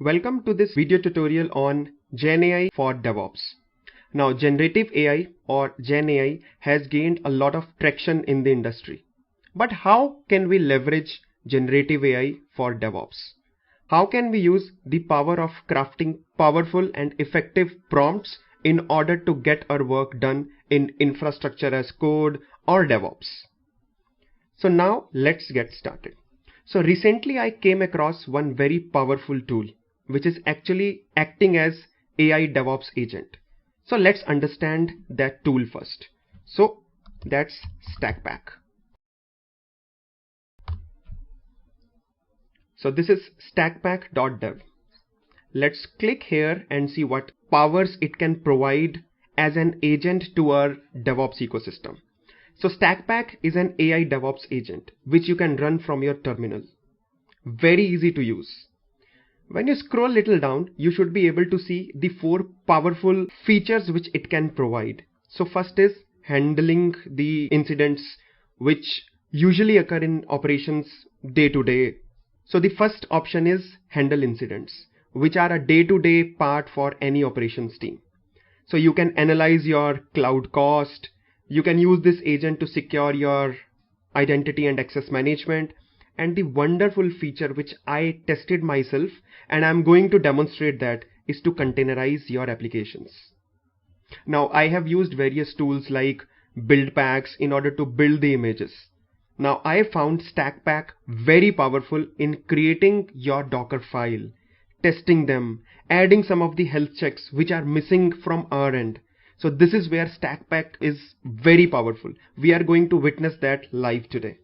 Welcome to this video tutorial on GenAI for DevOps. Now, generative AI or GenAI has gained a lot of traction in the industry. But how can we leverage generative AI for DevOps? How can we use the power of crafting powerful and effective prompts in order to get our work done in infrastructure as code or DevOps? So now let's get started. So recently I came across one very powerful tool, which is actually acting as AI DevOps agent. So let's understand that tool first. So that's Stakpak. So this is stakpak.dev. Let's click here and see what powers it can provide as an agent to our DevOps ecosystem. So Stakpak is an AI DevOps agent, which you can run from your terminal. Very easy to use. When you scroll little down, you should be able to see the 4 powerful features which it can provide. So first is handling the incidents which usually occur in operations day to day. So the first option is handle incidents, which are a day-to-day part for any operations team. So you can analyze your cloud cost. You can use this agent to secure your identity and access management. And the wonderful feature which I tested myself and I'm going to demonstrate that is to containerize your applications. Now I have used various tools like build packs in order to build the images. Now I found Stakpak very powerful in creating your Docker file, testing them, adding some of the health checks which are missing from our end. So this is where Stakpak is very powerful. We are going to witness that live today.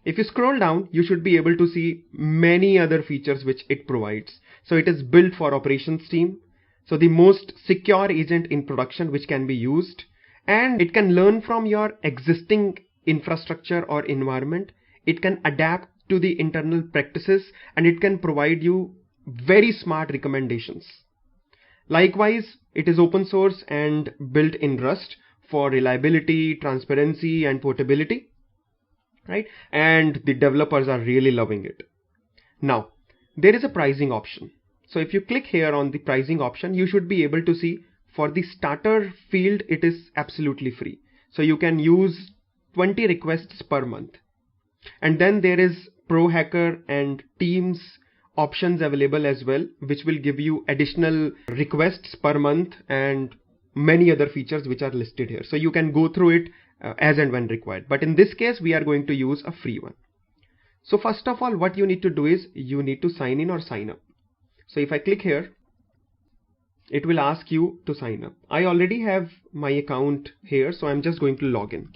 If you scroll down, you should be able to see many other features which it provides. So it is built for operations team. So the most secure agent in production which can be used, and it can learn from your existing infrastructure or environment. It can adapt to the internal practices and it can provide you very smart recommendations. Likewise, it is open source and built in Rust for reliability, transparency and portability. Right? And the developers are really loving it. Now, there is a pricing option. So if you click here on the pricing option, you should be able to see for the starter field, it is absolutely free. So you can use 20 requests per month. And then there is Pro Hacker and Teams options available as well, which will give you additional requests per month and many other features which are listed here. So you can go through it as and when required. But in this case, we are going to use a free one. So first of all, what you need to do is you need to sign in or sign up. So if I click here, it will ask you to sign up. I already have my account here, so I'm just going to log in.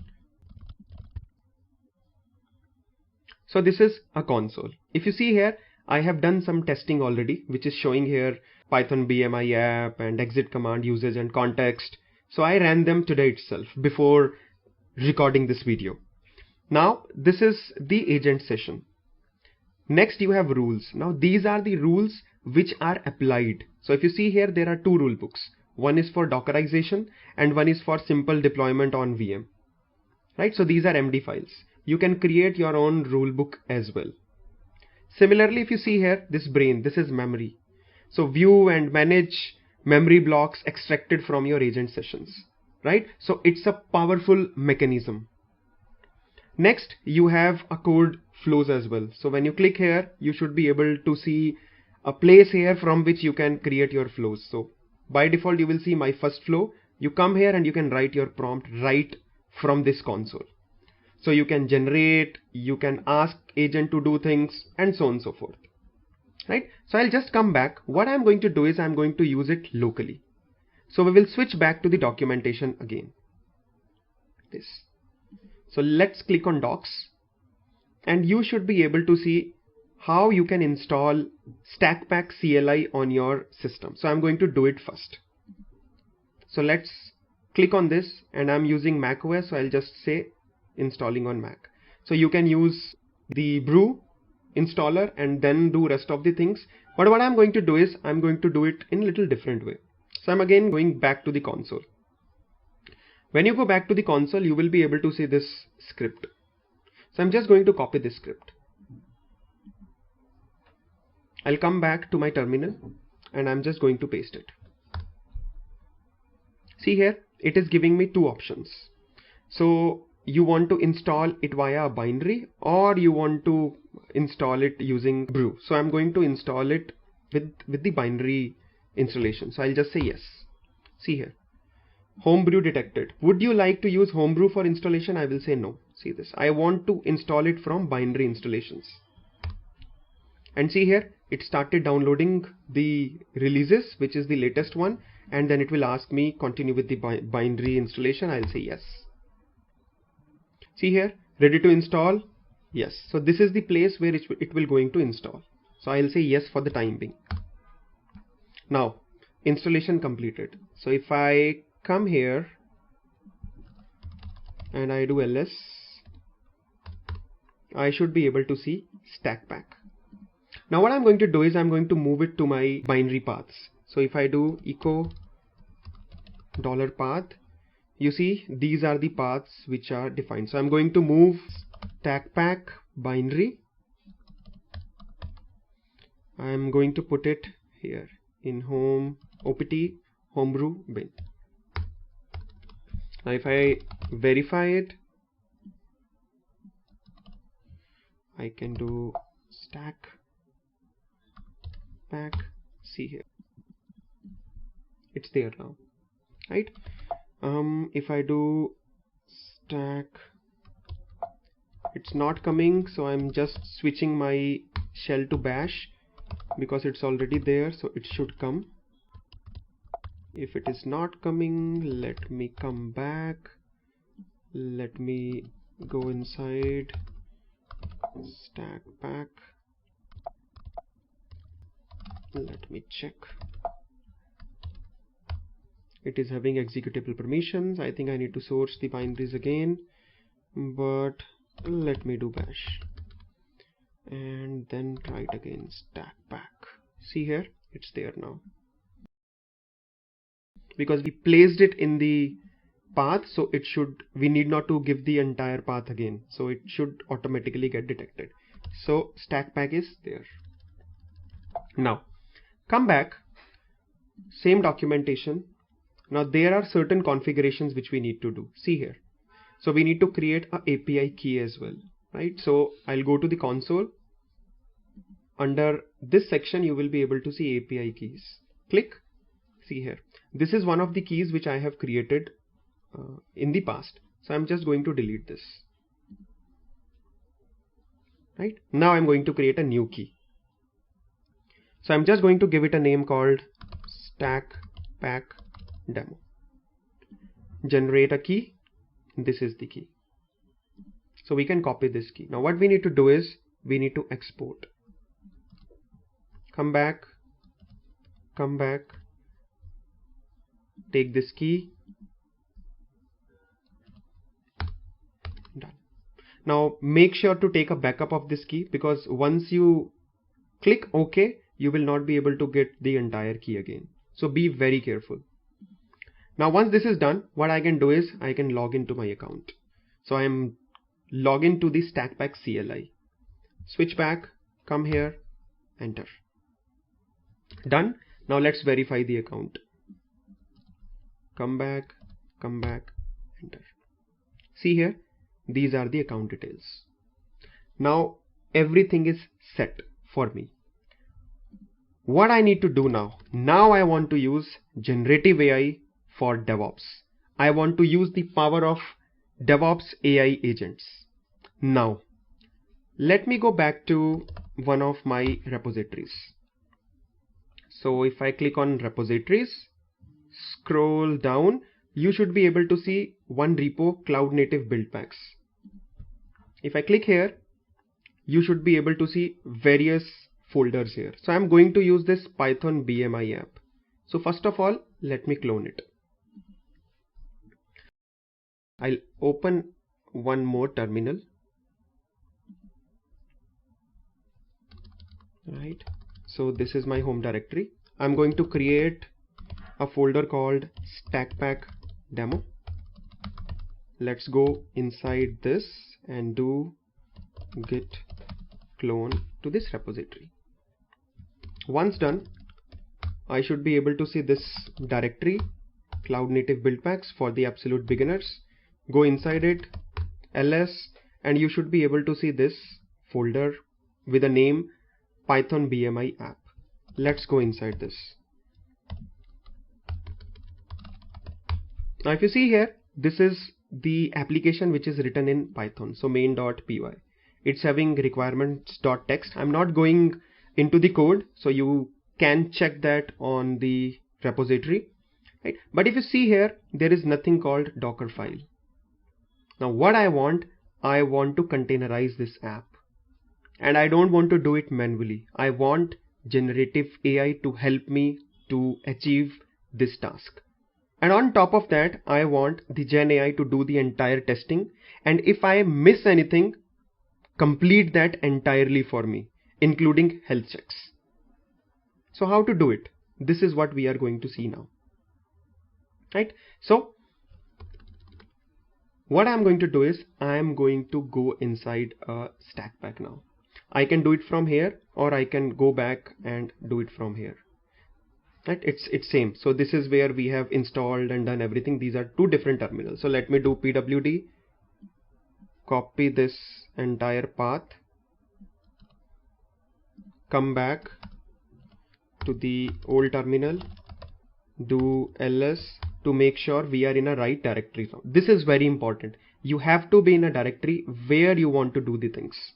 So this is a console. If you see here, I have done some testing already, which is showing here Python BMI app and exit command usage and context. So I ran them today itself before recording this video. Now this is the agent session. Next you have rules. Now these are the rules which are applied. So if you see here, there are 2 rule books. One is for Dockerization and one is for simple deployment on VM. Right? So these are MD files. You can create your own rule book as well. Similarly, if you see here, this brain, this is memory. So view and manage memory blocks extracted from your agent sessions. Right? So it's a powerful mechanism. Next, you have a code flows as well. So when you click here, you should be able to see a place here from which you can create your flows. So by default, you will see my first flow. You come here and you can write your prompt right from this console. So you can generate, you can ask agent to do things and so on and so forth. Right? So I'll just come back. What I'm going to do is I'm going to use it locally. So we will switch back to the documentation again. This. So let's click on docs and you should be able to see how you can install Stakpak CLI on your system. So I'm going to do it first. So let's click on this and I'm using Mac OS. So I'll just say installing on Mac. So you can use the brew installer and then do rest of the things. But what I'm going to do is I'm going to do it in a little different way. So I'm again going back to the console. When you go back to the console, you will be able to see this script. So I'm just going to copy this script. I'll come back to my terminal and I'm just going to paste it. See here, it is giving me two options. So you want to install it via a binary or you want to install it using brew. So I'm going to install it with the binary installation. So I'll just say yes. See here, homebrew detected. Would you like to use homebrew for installation? I will say no. See this, I want to install it from binary installations. And see here, it started downloading the releases, which is the latest one, and then it will ask me continue with the binary installation. I'll say yes. See here, ready to install? Yes. So this is the place where it will going to install. So I'll say yes for the time being. Now installation completed. So if I come here and I do ls, I should be able to see Stakpak. Now what I'm going to do is I'm going to move it to my binary paths. So if I do echo $path, you see these are the paths which are defined. So I'm going to move Stakpak binary. I'm going to put it here in home opt homebrew bin. Now if I verify it, I can do Stakpak. See here, it's there now, right? If I do stack, it's not coming, so I'm just switching my shell to bash because it's already there, so it should come. If it is not coming, let me come back, let me go inside Stakpak, let me check. It is having executable permissions. I think I need to source the binaries again, but let me do bash and then try it again. Stakpak. See here, it's there now because we placed it in the path, so it should, we need not to give the entire path again, so it should automatically get detected. So Stakpak is there. Now come back, same documentation. Now there are certain configurations which we need to do. See here, so we need to create a API key as well, right? So I'll go to the console. Under this section you will be able to see API keys. Click. See here, this is one of the keys which I have created in the past, so I'm just going to delete this. Right now I'm going to create a new key, so I'm just going to give it a name called Stakpak Demo. Generate a key. This is the key, so we can copy this key. Now what we need to do is we need to export. Come back, take this key. Done. Now make sure to take a backup of this key, because once you click OK, you will not be able to get the entire key again, so be very careful. Now once this is done, what I can do is I can log into my account. So I am log into the Stakpak CLI. Switch back, come here, enter. Done. Now let's verify the account. Come back, enter. See here, these are the account details. Now everything is set for me. What I need to do now? Now I want to use generative AI for DevOps. I want to use the power of DevOps AI agents. Now let me go back to one of my repositories. So if I click on repositories, scroll down, you should be able to see one repo, cloud native build packs. If I click here, you should be able to see various folders here. So I'm going to use this Python BMI app. So first of all, let me clone it. I'll open one more terminal. Right. So this is my home directory. I'm going to create a folder called Stakpak Demo. Let's go inside this and do git clone to this repository. Once done, I should be able to see this directory, Cloud Native Build Packs for the absolute beginners. Go inside it, ls, and you should be able to see this folder with a name Python BMI app. Let's go inside this. Now if you see here, this is the application which is written in Python, so main.py. It's having requirements.txt. I'm not going into the code, so you can check that on the repository, right? But if you see here, there is nothing called Dockerfile. Now what I want to containerize this app, and I don't want to do it manually. I want generative AI to help me to achieve this task. And on top of that, I want the Gen AI to do the entire testing, and if I miss anything, complete that entirely for me, including health checks. So how to do it? This is what we are going to see now, right? So what I'm going to do is I'm going to go inside a Stakpak now. I can do it from here, or I can go back and do it from here. Right? It's same. So this is where we have installed and done everything. These are two different terminals. So let me do pwd, copy this entire path, come back to the old terminal, do ls to make sure we are in a right directory. This is very important. You have to be in a directory where you want to do the things,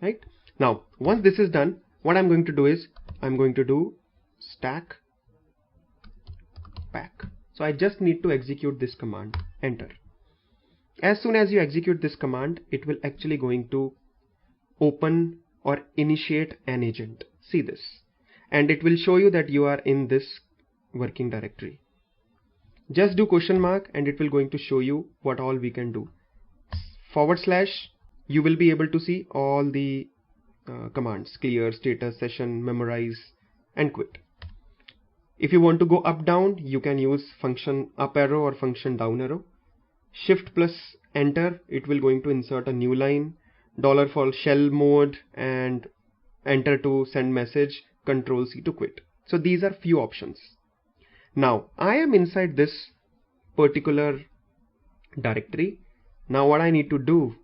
right? Now once this is done, what I'm going to do is I'm going to do Stakpak. So I just need to execute this command, enter. As soon as you execute this command, it will actually going to open or initiate an agent. See this, and it will show you that you are in this working directory. Just do question mark and it will going to show you what all we can do. /, you will be able to see all the commands: clear, status, session, memorize, and quit. If you want to go up down, you can use function up arrow or function down arrow. Shift plus enter, it will going to insert a new line. $ for shell mode, and enter to send message, Control C to quit. So these are few options. Now I am inside this particular directory. Now what I need to do,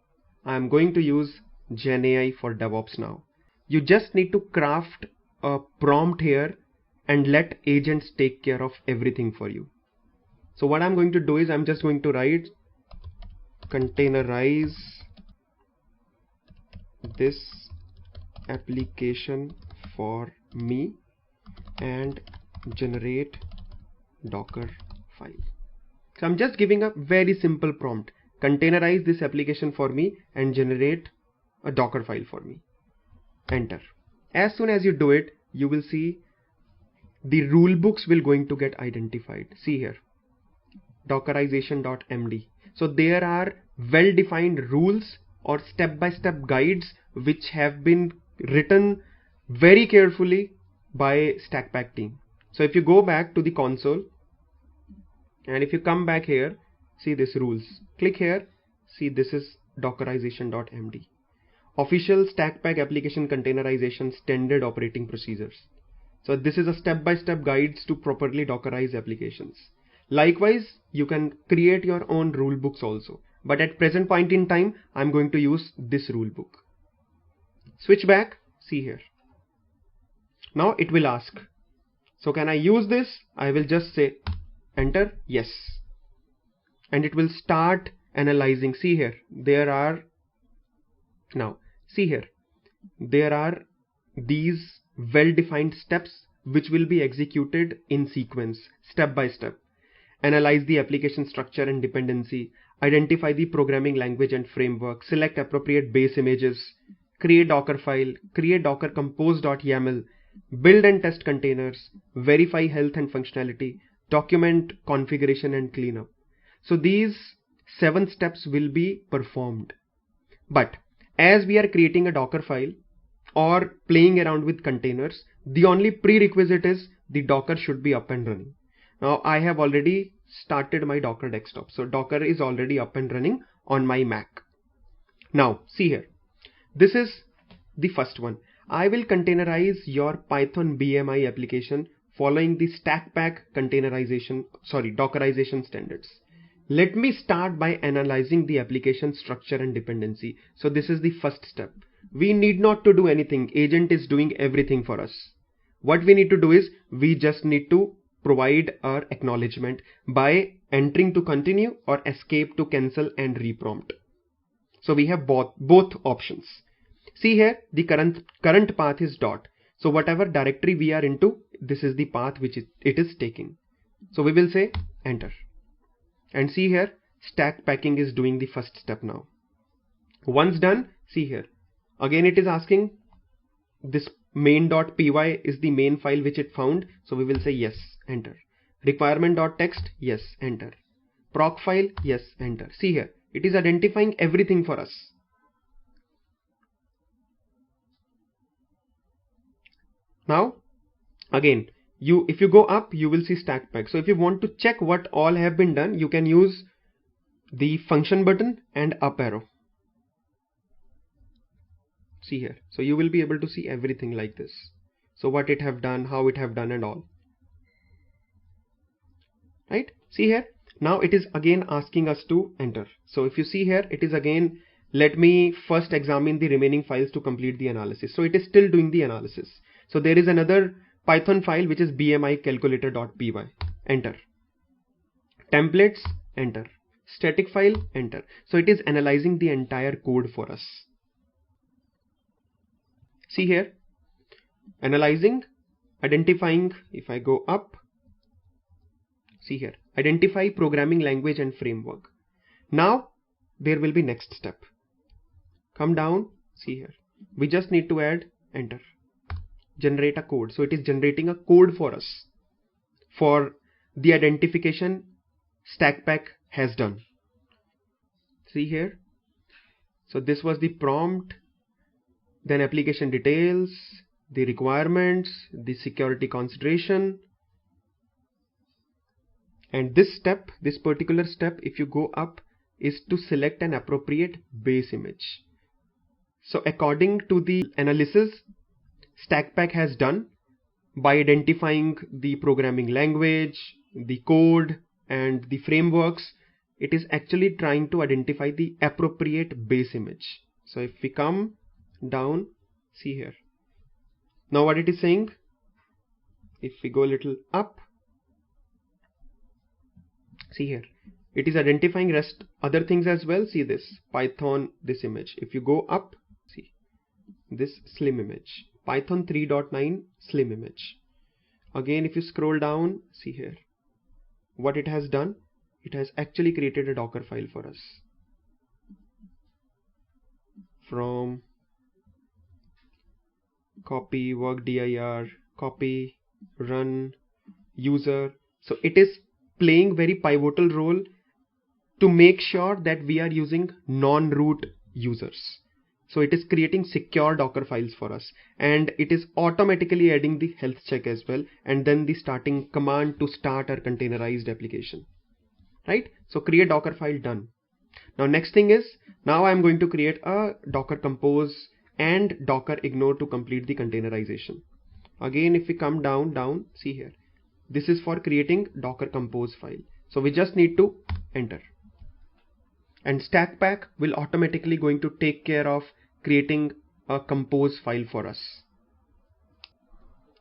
I am going to use Gen AI for DevOps now. You just need to craft a prompt here and let agents take care of everything for you. So what I'm going to do is I'm just going to write containerize this application for me and generate Docker file. So I'm just giving a very simple prompt: containerize this application for me and generate a Docker file for me. Enter. As soon as you do it, you will see the rule books will going to get identified. See here, Dockerization.md. So there are well-defined rules or step-by-step guides which have been written very carefully by Stakpak team. So if you go back to the console and if you come back here, see this rules. Click here. See, this is Dockerization.md. Official Stakpak application containerization standard operating procedures. So this is a step-by-step guides to properly Dockerize applications. Likewise, you can create your own rule books also. But at present point in time, I'm going to use this rule book. Switch back. See here. Now it will ask, so can I use this? I will just say enter, yes. And it will start analyzing. See here, there are these well-defined steps which will be executed in sequence, step by step. Analyze the application structure and dependency, identify the programming language and framework, select appropriate base images, create Docker file, create Docker compose.yaml, build and test containers, verify health and functionality, document configuration and cleanup. So these 7 steps will be performed. But as we are creating a Docker file or playing around with containers, the only prerequisite is the Docker should be up and running. Now I have already started my Docker desktop. So Docker is already up and running on my Mac. Now see here, this is the first one. I will containerize your Python BMI application following the Stakpak Dockerization standards. Let me start by analyzing the application structure and dependency. So this is the first step. We need not to do anything. Agent is doing everything for us. What we need to do is we just need to provide our acknowledgement by entering to continue or escape to cancel and reprompt. So we have both options. See here, the current path is dot. So whatever directory we are into, this is the path which it is taking. So we will say enter. And see here, stack packing is doing the first step now. Once done, see here. Again it is asking this main.py is the main file which it found. So we will say yes, enter. Requirement.txt, yes, enter. Proc file, yes, enter. See here, it is identifying everything for us. Now, again, if you go up, you will see Stakpak. So if you want to check what all have been done, you can use the function button and up arrow. See here. So you will be able to see everything like this. So what it have done, how it have done and all. Right? See here. Now it is again asking us to enter. So if you see here, it is again, let me first examine the remaining files to complete the analysis. So it is still doing the analysis. So there is another Python file which is bmicalculator.py. Enter. Templates, enter. Static file, enter. So it is analyzing the entire code for us. See here, analyzing, identifying. If I go up, see here, identify programming language and framework. Now there will be next step. Come down, see here. We just need to add enter. Generate a code. So it is generating a code for us for the identification Stakpak has done. See here. So this was the prompt, then application details, the requirements, the security consideration. And this step, this particular step, if you go up, is to select an appropriate base image. So according to the analysis Stakpak has done by identifying the programming language, the code and the frameworks, it is actually trying to identify the appropriate base image. So if we come down, see here. Now what it is saying, if we go a little up, see here, it is identifying rest other things as well. See this Python, this image. If you go up, see this slim image, Python 3.9 slim image. Again, if you scroll down, see here what it has done. It has actually created a Docker file for us from copy work dir, copy run user. So it is playing very pivotal role to make sure that we are using non-root users. So it is creating secure Docker files for us, and it is automatically adding the health check as well, and then the starting command to start our containerized application. Right? So create Docker file, done. Now next thing is, now I'm going to create a Docker compose and Docker ignore to complete the containerization. Again, if we come down, see here, this is for creating Docker compose file. So we just need to enter, and Stakpak will automatically going to take care of creating a compose file for us.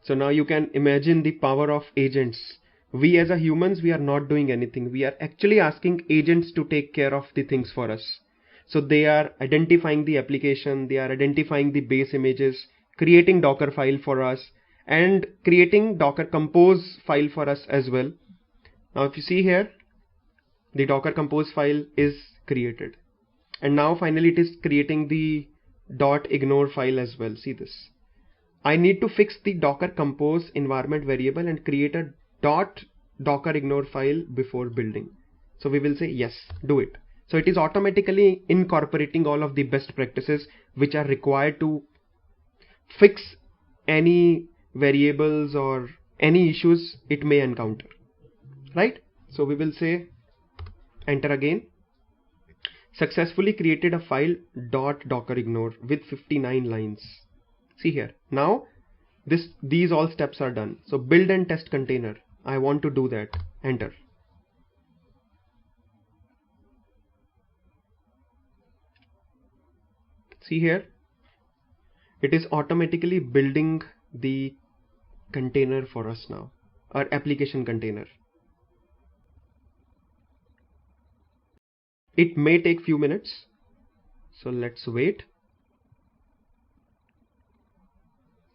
So now you can imagine the power of agents. We as a humans, we are not doing anything. We are actually asking agents to take care of the things for us. So they are identifying the application, they are identifying the base images, creating Docker file for us, and creating Docker compose file for us as well. Now if you see here, the Docker compose file is created, and now finally it is creating the .ignore file as well. See this. I need to fix the Docker compose environment variable and create a .docker ignore file before building. So we will say yes, do it. So it is automatically incorporating all of the best practices which are required to fix any variables or any issues it may encounter. Right? So we will say enter again. Successfully created a file .docker ignore with 59 lines. See here, now these all steps are done. So build and test container, I want to do that. Enter. See here, it is automatically building the container for us now, our application container. It may take few minutes, so let's wait,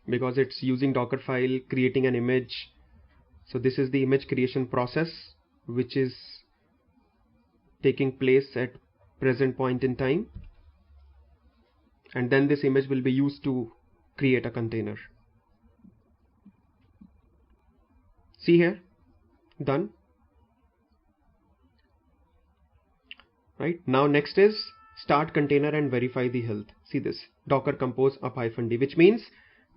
because it's using Dockerfile, creating an image. So this is the image creation process which is taking place at present point in time, and then this image will be used to create a container. See here, done. Right, now next is start container and verify the health. See this, docker compose up-d, which means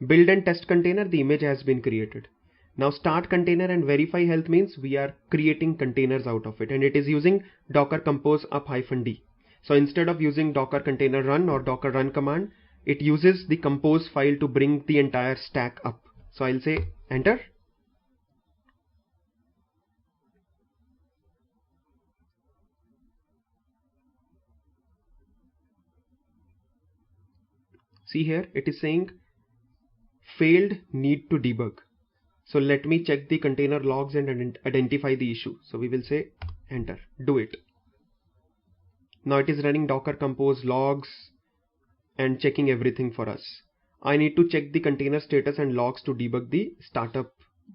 build and test container, the image has been created. Now start container and verify health means we are creating containers out of it, and it is using docker compose up-d. So instead of using docker container run or docker run command, it uses the compose file to bring the entire stack up. So I'll say enter. See here, it is saying failed, need to debug. So let me check the container logs and identify the issue. So we will say enter, do it. Now it is running docker compose logs and checking everything for us. I need to check the container status and logs to debug the startup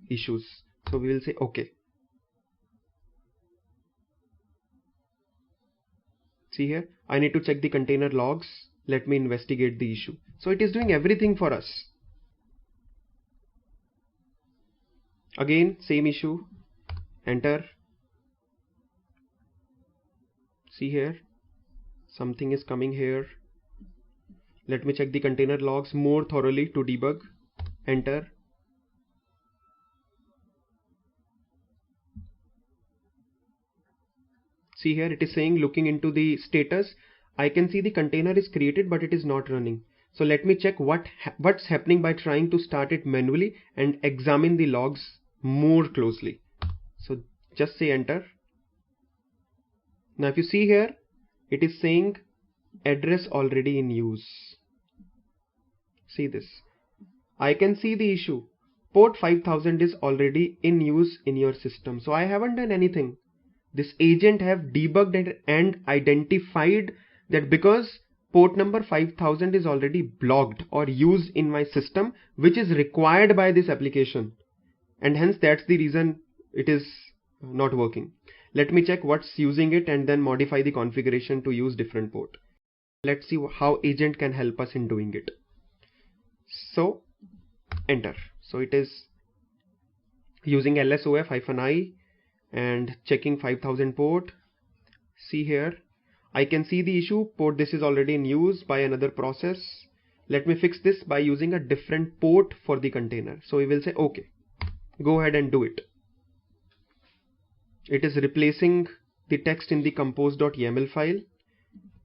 issues. So we will say okay. See here, I need to check the container logs. Let me investigate the issue. So it is doing everything for us. Again, same issue, enter. See here, something is coming here. Let me check the container logs more thoroughly to debug, enter. See here, it is saying looking into the status, I can see the container is created but it is not running. So let me check what's happening by trying to start it manually and examine the logs more closely. So just say enter. Now if you see here, it is saying address already in use. See this, I can see the issue. Port 5000 is already in use in your system. So I haven't done anything. This agent have debugged and identified that because port number 5000 is already blocked or used in my system, which is required by this application, and hence that's the reason it is not working. Let me check what's using it and then modify the configuration to use different port. Let's see how agent can help us in doing it. So enter. So it is using lsof-i and checking 5000 port. See here, I can see the issue, port this is already in use by another process. Let me fix this by using a different port for the container. So we will say okay, go ahead and do it. It is replacing the text in the compose.yaml file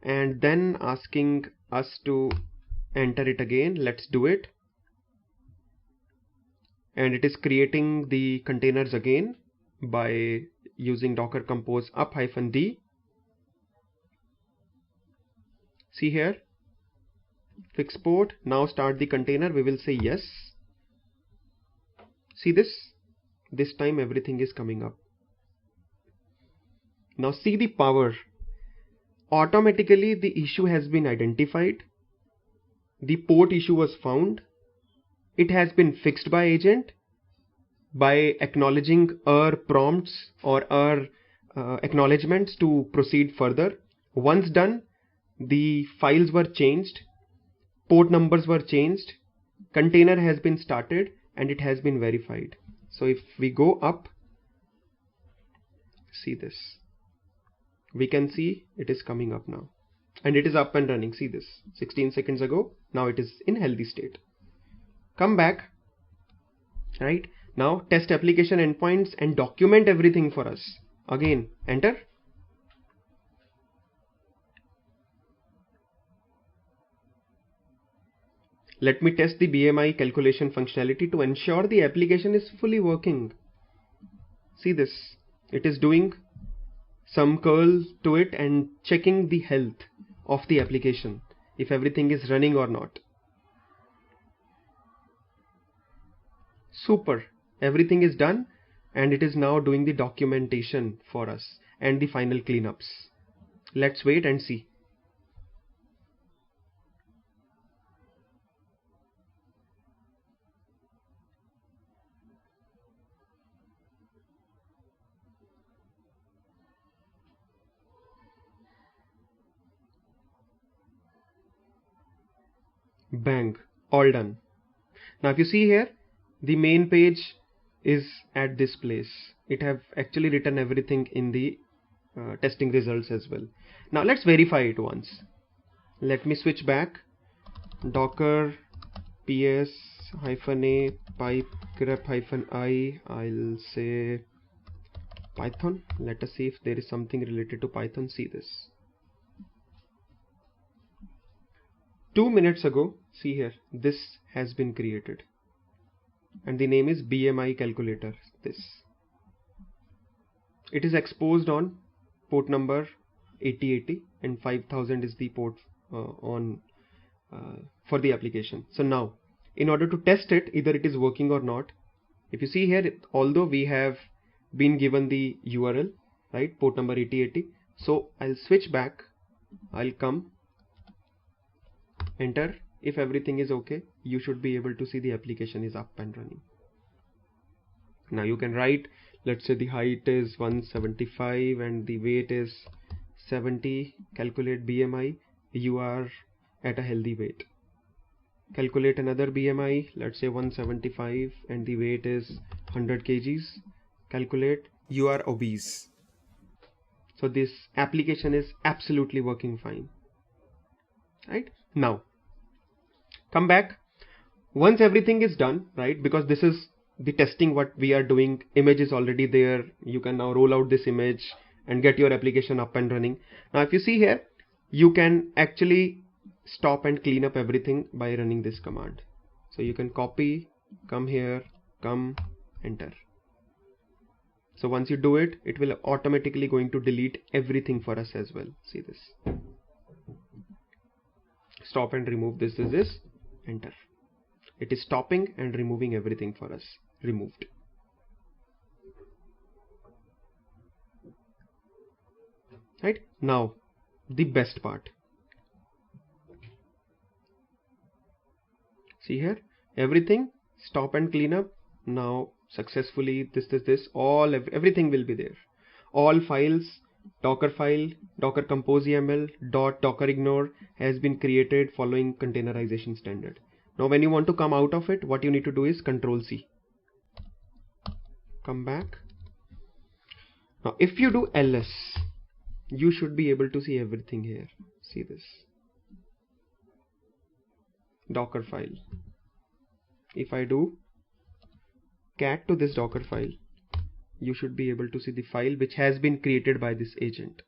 and then asking us to enter it again. Let's do it. And it is creating the containers again by using docker compose up-d. See here, fix port, now start the container. We will say yes. See this time everything is coming up. Now see the power. Automatically the issue has been identified, the port issue was found, it has been fixed by agent by acknowledging our prompts or our acknowledgements to proceed further. Once done, the files were changed, port numbers were changed, container has been started, and it has been verified. So if we go up, see this, we can see it is coming up now and it is up and running. See this, 16 seconds ago, now it is in healthy state. Come back, right? Now test application endpoints and document everything for us. Again, enter. Let me test the BMI calculation functionality to ensure the application is fully working. See this, it is doing some curl to it and checking the health of the application, if everything is running or not. Super, everything is done, and it is now doing the documentation for us and the final cleanups. Let's wait and see. Bang, all done. Now if you see here, the main page is at this place. It have actually written everything in the testing results as well. Now let's verify it once. Let me switch back. Docker ps-a pipe grep-i, I'll say Python. Let us see if there is something related to Python. See this. 2 minutes ago, see here, this has been created, and the name is BMI calculator. This, it is exposed on port number 8080, and 5000 is the port for the application. So now, in order to test it, either it is working or not, if you see here, although we have been given the URL, right, port number 8080, so I'll switch back, I'll come, enter. If everything is okay, you should be able to see the application is up and running. Now you can write, let's say the height is 175 and the weight is 70. Calculate BMI, you are at a healthy weight. Calculate another BMI, let's say 175 and the weight is 100 kgs. Calculate, you are obese. So this application is absolutely working fine. Right? Now come back. Once everything is done, right, because this is the testing what we are doing, image is already there, you can now roll out this image and get your application up and running. Now if you see here, you can actually stop and clean up everything by running this command. So you can copy, come here, come, enter. So once you do it, it will automatically going to delete everything for us as well. See this. Stop and remove this, enter. It is stopping and removing everything for us. Removed. Right? Now, the best part. See here, everything, stop and clean up. Now, successfully, this, all, everything will be there. All files, Dockerfile, Docker compose YAML, .dockerignore has been created following containerization standard. Now when you want to come out of it, what you need to do is Control C. Come back. Now if you do ls, you should be able to see everything here. See this. Dockerfile. If I do cat to this Dockerfile, you should be able to see the file which has been created by this agent.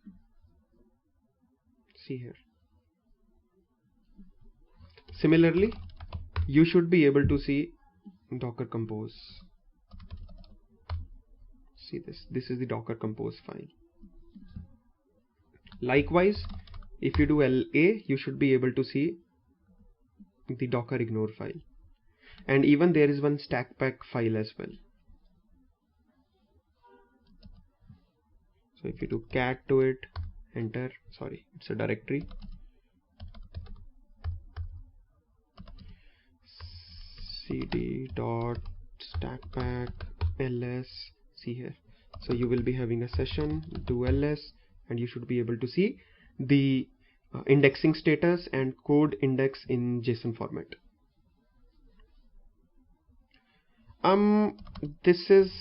See here. Similarly, you should be able to see Docker compose. See this. This is the Docker compose file. Likewise, if you do LA, you should be able to see the Docker ignore file. And even there is one Stakpak file as well. So if you do cat to it, enter, sorry, it's a directory. cd.stakpak ls, see here. So you will be having a session, do ls, and you should be able to see the indexing status and code index in JSON format. This is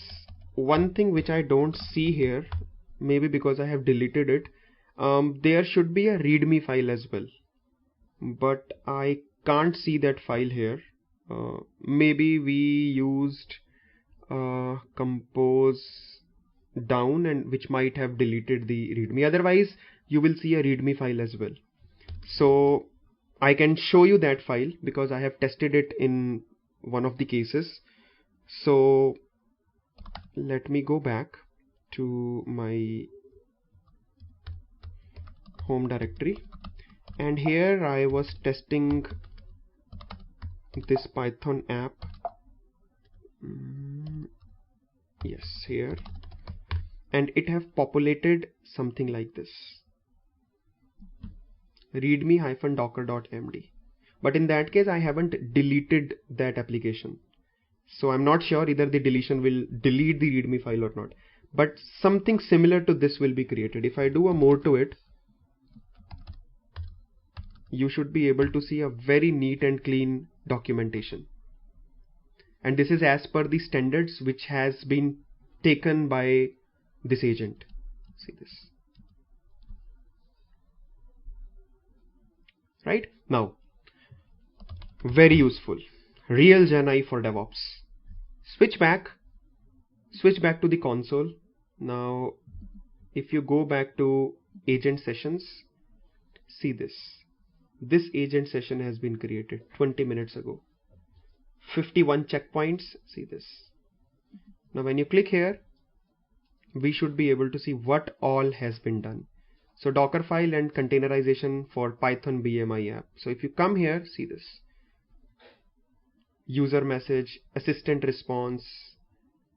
one thing which I don't see here, maybe because I have deleted it. There should be a readme file as well, but I can't see that file here. Maybe we used compose down, and which might have deleted the readme. Otherwise you will see a readme file as well. So I can show you that file because I have tested it in one of the cases. So let me go back to my home directory, and here I was testing this Python app. Yes, here, and it have populated something like this, readme-docker.md, but in that case I haven't deleted that application, so I'm not sure either the deletion will delete the readme file or not, but something similar to this will be created. If I do a more to it, you should be able to see a very neat and clean documentation, and this is as per the standards which has been taken by this agent. See this. Right now, very useful, real GenAI for DevOps. Switch back to the console. Now if you go back to agent sessions, see this agent session has been created 20 minutes ago, 51 checkpoints. See this. Now when you click here, we should be able to see what all has been done. So Dockerfile and containerization for Python BMI app. So if you come here, see this, user message, assistant response,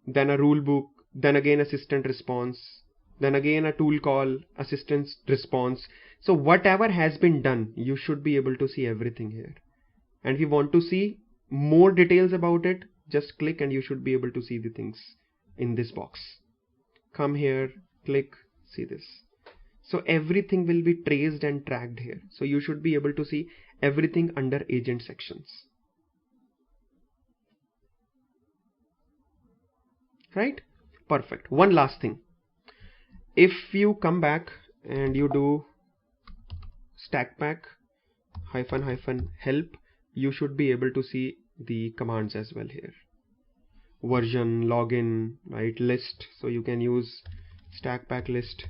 then a rule book, then again assistant response, then again a tool call, assistant response. So whatever has been done, you should be able to see everything here. And if you want to see more details about it, just click and you should be able to see the things in this box. Come here, click, see this. So everything will be traced and tracked here. So you should be able to see everything under agent sections. Right? Perfect. One last thing. If you come back and you do Stakpak -help, you should be able to see the commands as well here. Version, login, right, list. So you can use Stakpak list.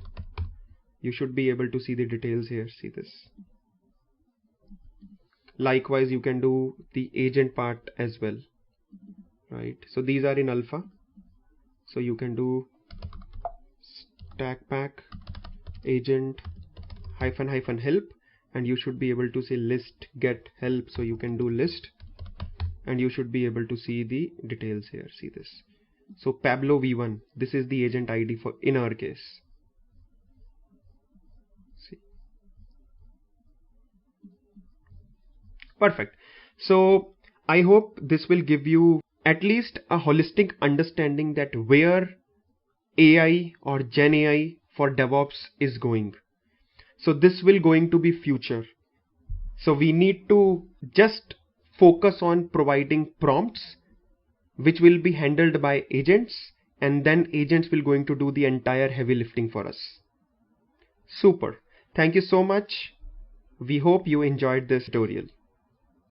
You should be able to see the details here. See this. Likewise, you can do the agent part as well, right? So these are in alpha. So you can do Stakpak agent -help, and you should be able to see list get help. So you can do list, and you should be able to see the details here. See this. So Pablo v1, this is the agent ID for in our case. See. Perfect. So I hope this will give you at least a holistic understanding that where AI or Gen AI for DevOps is going. So this will going to be future. So we need to just focus on providing prompts which will be handled by agents, and then agents will going to do the entire heavy lifting for us. Super. Thank you so much. We hope you enjoyed this tutorial.